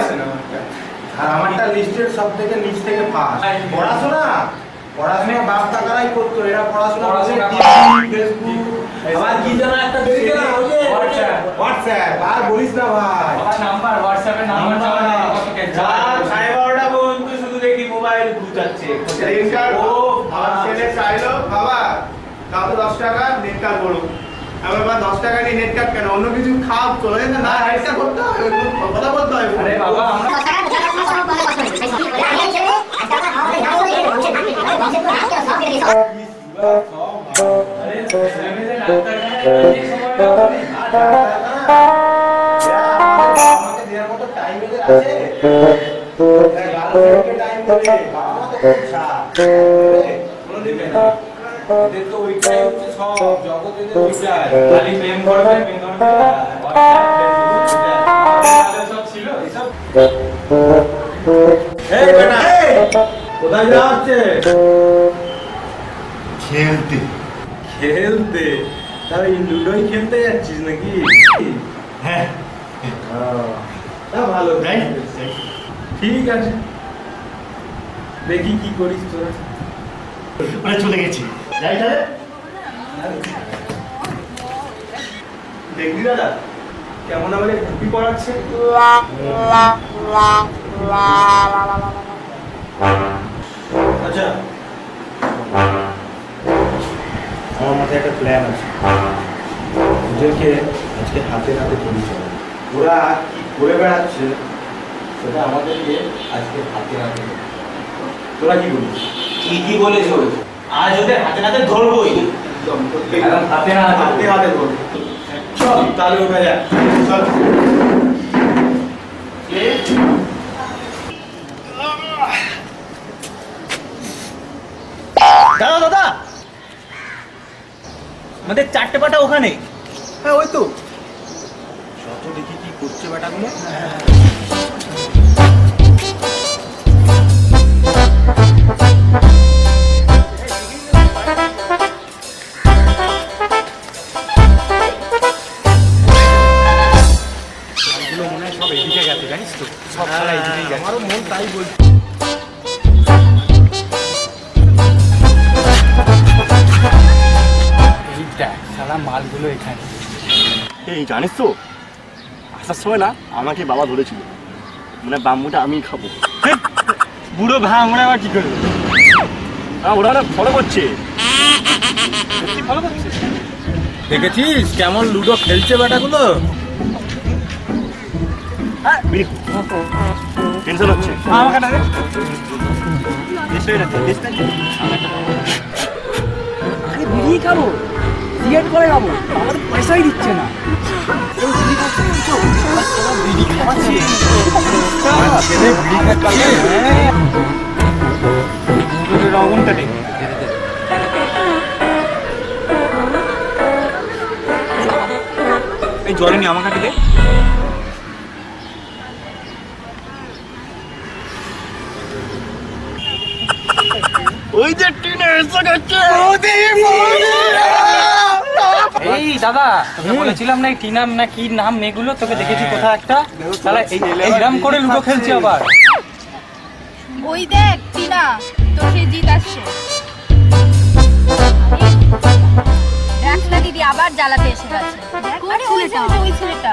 আসে না আর আমারটা লিস্টের সব থেকে নিচ থেকে ফার্স্ট। পড়াশোনা বাপ টাকারাই করতো, এরা পড়াশোনা ফেসবুক আবার কি যেন একটা বেরিয়ে গেল হোয়াটসঅ্যাপ আর বলিস না ভাই নাম্বার হোয়াটসঅ্যাপের নাম্বার সাড়ে 12টা পর্যন্ত শুধু দেখি মোবাইল ঘুরছে। ও আমার ছেলে চাইলো বাবা তাও 10 টাকা নেট কার্ড করো, আবার 10 টাকা নিয়ে নেট কার্ড কেন অন্য কিছু খাওয়া চলে না, না এটা করতে হবে কথা বলতে হবে। আরে বাবা আমরা কোথায় যাওয়া হচ্ছে? খেলতে খেলতে? তাহলে লুডোই খেলতে যাচ্ছিস নাকি? হ্যাঁ ভালো, ঠিক আছে দেখি কি করিস তোরা। চলে গেছি যাই তাহলে। দেখবি দাদা কেমন আমাদের টুপি পড়াচ্ছে? আচ্ছা আমার মাথায় একটা প্ল্যান আছে, ওদেরকে আজকে হাতে হাতে ধরে চলে। ওরা কি করে বেড়াচ্ছে সেটা আমাদেরকে আজকে হাতে হাতে। তোরা কি বলিস? কি বলেছ? আজ ওদের হাতে হাতে ধরবোই, হাতে হাতে হাতে ধরবো। চল তাহলে ওঠা যাক, চল। দাদা দাদা আমাদের 4টে পাটা ওখানে। হ্যাঁ ওই তো যত দেখি কি করছে বেটাগুলো। মনে হয় সব এদিকে গেছে জানিস তো, সব এদিকেই গেছে। আমারও মন তাই বলছে। মালগুলো এখানে। এই জানিস তো আসার সময় না আমাকে বাবা ধরেছিল, মানে বাম্বুটা আমি খাবো। বুড়ো ভা আমরা আবার কি করবো? ওরা না ফলো করছে। দেখেছিস কেমন লুডো খেলছে বেটাগুলো? টেনশন হচ্ছে বিড়ি খাবো, সিগারেট করে খাবো, আমাদের পয়সাই দিচ্ছে না। এই জলে নি আমাকে দে। ওই যে টিনে এসে গেছে। এই দাদা তোকে বলেছিলাম না কি নাম না কি নাম মেয়েগুলো, তোকে দেখেছি কোথাও একটা। তাহলে এই গ্রাম করে লুডো খেলছি আবার। ওই দেখ টিনা তোর সেই জিত আসছে। দেখ না দিদি আবার জ্বালাতে এসে গেছে। আরে ওই ছেলেটা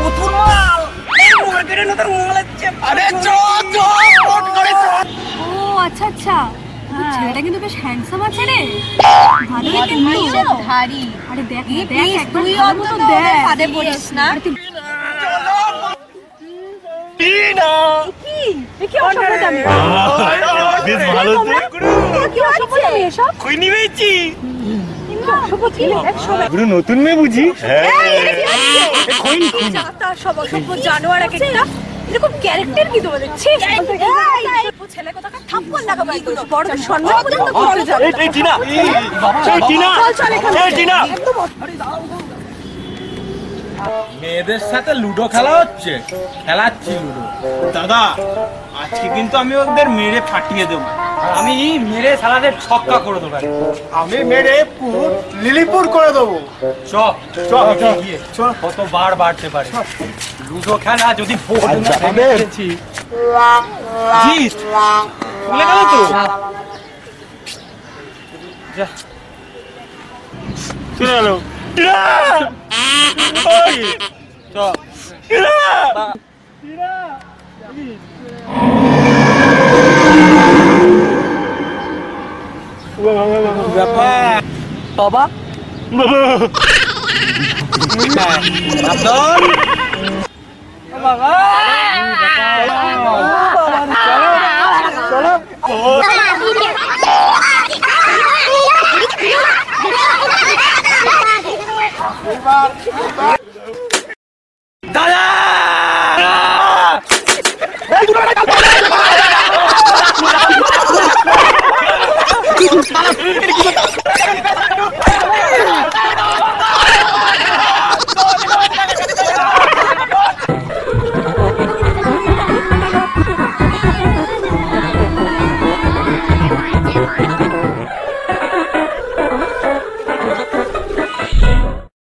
নতুন মাল, এই মার্কেটে নতুন মাল আছে। আরে চল ও আচ্ছা আচ্ছা, ছেলেটা কিন্তু বেশ হ্যান্ডসাম আছে রে, ভালোই কিন্তু ধারি। আরে দেখ দেখ একবার তুই অন্তত দেখ ফাদে পড়িস না। টিনা কি দেখি অসভ্যতা আমি বেশ ভালো তো। কি অসভ্যতা আমি এসব কই নিবেছি অসভ্য ছেলে দেখ সব পুরো নতুন মেয়ে বুঝি। এই এটা কি হচ্ছে? এই চাতা সব অসভ্য জানোয়ার একটা এরকম ক্যারেক্টার কি তোমাদের? ছি ও ছেলে কোথাকার থাপ্পড় লাগাবো একদম বড় সম্মান পর্যন্ত করে যাবে। এই টিনা, এই টিনা, এই টিনা। মেয়েদের সাথে লুডো খেলা হচ্ছে, খেলাচ্ছি লুডো। দাদা আজকে কিন্তু আমি ওদের মেরে ফাটিয়ে দেবো। আর আমি মেরে সালাদের ছক্কা করে দেবো। আমি মেরে লিলিপুর করে দেবো। চ চ গিয়ে কতবার বাড়তে পারে লুডো খেলা যদি বোর্ড না ভেঙেছি জিত ভুলে গেল তো যা চলে গেল চ বাবা বাবা চলো